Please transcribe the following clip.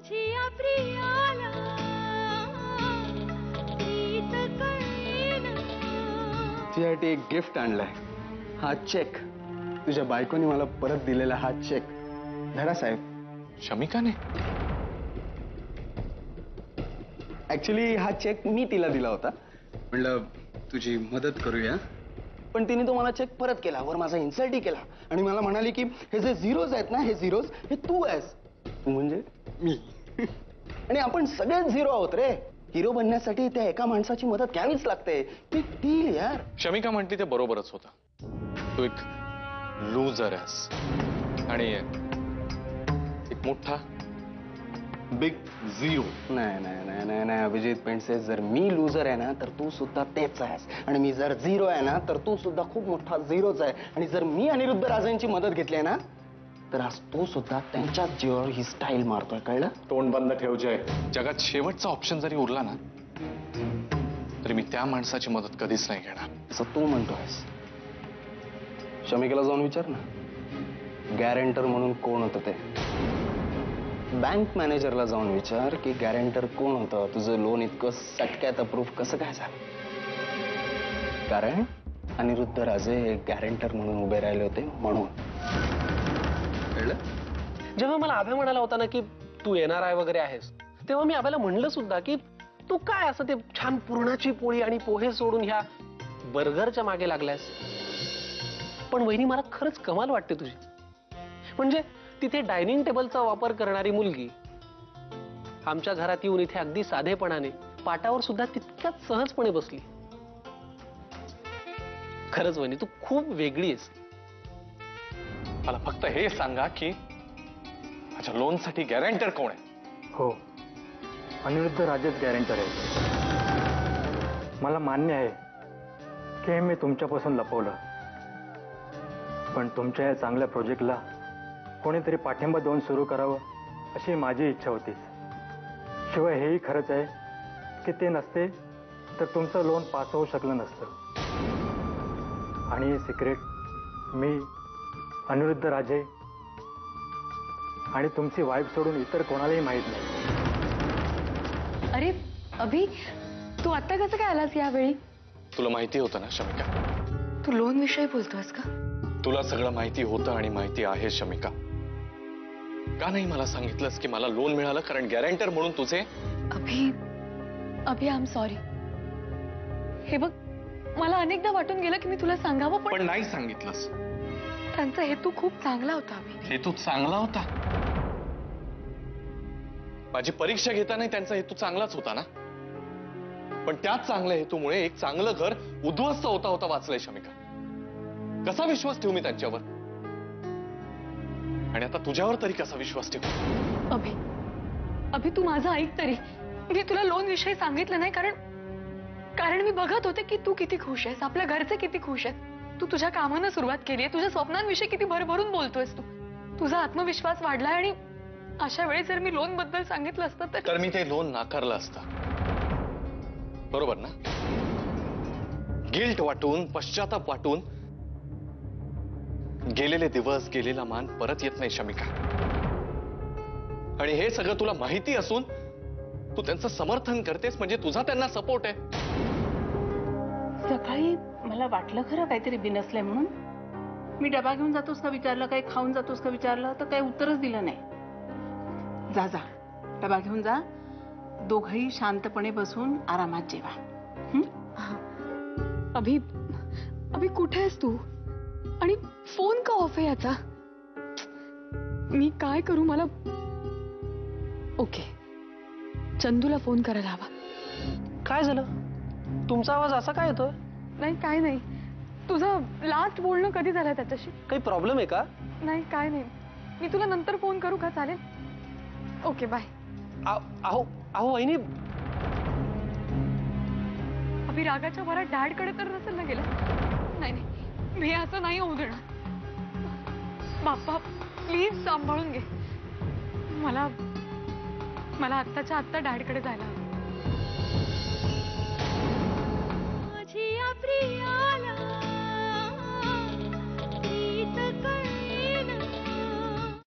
माझिया प्रियाला प्रीत कळेना. तुझ्यासाठी एक गिफ्ट आणलाय. हा चेक तुझ्या बायकोने मला परत दिलेला हा चेक. धरा साहेब. शमिकाने? ऍक्च्युली हा चेक मी तिला दिला होता. म्हणलं तुझी मदत करूया. पण तिने तो मला चेक परत केला. वर माझा इन्सल्टही केला आणि मला म्हणाली की हे जे झिरोज आहेत ना, हे झिरोज हे तू आहेस. तू म्हणजे मी. आणि आपण सगळेच झिरो आहोत रे. हिरो बनण्यासाठी त्या एका माणसाची मदत घ्यावीच लागते. बिग डील यार. शमिका म्हणते ते बरोबरच होतं. तू एक लूजर आहेस आणि एक मोठा बिग झिरो. नाही नाही नाही नाही नाही अभिजित पेंडसे, जर मी लूजर आहे ना तर तू सुद्धा तेच आहेस. आणि मी जर झिरो आहे ना तर तू सुद्धा खूप मोठा झिरोच आहे. आणि जर मी अनिरुद्ध राजेंची मदत घेतली आहे ना तर आज तू सुद्धा त्यांच्याच जीवावर ही स्टाईल मारतोय. कळलं? तोंड बंद ठेव जय. जगात शेवटचा ऑप्शन जरी उरला ना तरी मी त्या माणसाची मदत कधीच नाही घेणार. असं तू म्हणतोयस. शमिकेला जाऊन विचार ना गॅरेंटर म्हणून कोण होतं ते. बँक मॅनेजरला जाऊन विचार की गॅरेंटर कोण होतं. तुझं लोन इतकं सटक्यात अप्रूव्ह कसं काय झालं. कारण अनिरुद्ध राजे हे गॅरेंटर म्हणून उभे राहिले होते म्हणून. कळलं? जेव्हा मला अभय म्हणाला होता ना की तू येणार आहे वगैरे आहेस, तेव्हा मी अभयला म्हणलं सुद्धा की तू काय असं ते छान पुरणाची पोळी आणि पोहे सोडून ह्या बर्गरच्या मागे लागलायस. पण वहिनी मला खरंच कमाल वाटते तुझी. म्हणजे तिथे डायनिंग टेबलचा वापर करणारी मुलगी आमच्या घरात येऊन इथे अगदी साधेपणाने पाटावर सुद्धा तितक्याच सहजपणे बसली. खरंच वहिनी तू खूप वेगळी आहेस. मला फक्त हे सांगा की माझ्या लोनसाठी गॅरेंटर कोण आहे? हो, अनिरुद्ध राजेच गॅरेंटर आहे. मला मान्य आहे की हे मी तुमच्यापासून लपवलं, पण तुमच्या या चांगल्या प्रोजेक्टला कोणीतरी पाठिंबा देऊन सुरू करावं अशी माझी इच्छा होती. शिवाय हेही खरंच आहे की ते नसते तर तुमचं लोन पास होऊ शकलं नसतं. आणि हे सिक्रेट मी, अनिरुद्ध राजे आणि तुमची वाईफ सोडून इतर कोणालाही माहीत नाही. अरे अभि, तू आता कसं काय आलास यावेळी? तुला माहिती होतं ना शमिका? तू लोन विषयी बोलतोस का? तुला सगळं माहिती होतं आणि माहिती आहे शमिका. का नाही मला सांगितलंस की मला लोन मिळालं कारण गॅरेंटर म्हणून तुझे? अभि अभि आय एम सॉरी. हे बघ, मला अनेकदा वाटून गेलं की मी तुला सांगावं पण नाही सांगितलंस. त्यांचा हेतू खूप चांगला होता अभि. हेतू चांगला होता? माझी परीक्षा घेताना त्यांचा हेतू चांगलाच होता ना. पण त्याच चांगल्या हेतूमुळे एक चांगलं घर उद्ध्वस्त होता होता वाचलंय शमिका. कसा विश्वास ठेवू मी त्यांच्यावर? आणि आता तुझ्यावर तरी कसा विश्वास ठेवू? अभि अभि तू माझं ऐक तरी. मी तुला लोन विषयी सांगितलं नाही कारण मी बघत होते की तू किती खुश आहेस, आपल्या घरचे किती खुश आहेत. तू तुझ्या कामानं सुरुवात केली आहे, तुझ्या स्वप्नांविषयी किती भरभरून बोलतोयस तू. तुझा आत्मविश्वास वाढलाय आणि अशा वेळी जर मी लोन बद्दल सांगितलं असतं तर मी ते लोन नाकारलं असतं. बरोबर ना? गिल्ट वाटून, पश्चाताप वाटून गेलेले दिवस, गेलेला मान परत येत नाही शमिका. आणि हे सगळं तुला माहिती असून तू त्यांचं समर्थन करतेस म्हणजे तुझा त्यांना सपोर्ट आहे. सकाळी मला वाटलं खरं काहीतरी बिनसलंय म्हणून. मी डबा घेऊन जातोस का विचारलं, काही खाऊन जातोस का विचारलं तर काही उत्तरच दिलं नाही. जा जा डबा घेऊन जा. दोघंही शांतपणे बसून आरामात जेवा. अभि अभि कुठे आहेस तू? आणि फोन का ऑफ आहे याचा? मी काय करू? मला ओके, चंदूला फोन करायला हवा. काय झालं? तुमचा आवाज असा काय येतोय? नाही काय नाही. तुझं लास्ट बोलणं कधी झालं त्याच्याशी? काही प्रॉब्लेम आहे का? नाही काय नाही. मी तुला नंतर फोन करू का? चालेल? Okay bye. अहो अहो वहिनी, अभि रागाच्या भरात डॅडकडे तर नसेल ना गेलं? नाही नाही, मी असं नाही होऊ देणार. बाप्पा प्लीज सांभाळून घे. मला आत्ताच्या आत्ता डॅडकडे जायला हवं. माझी प्रिया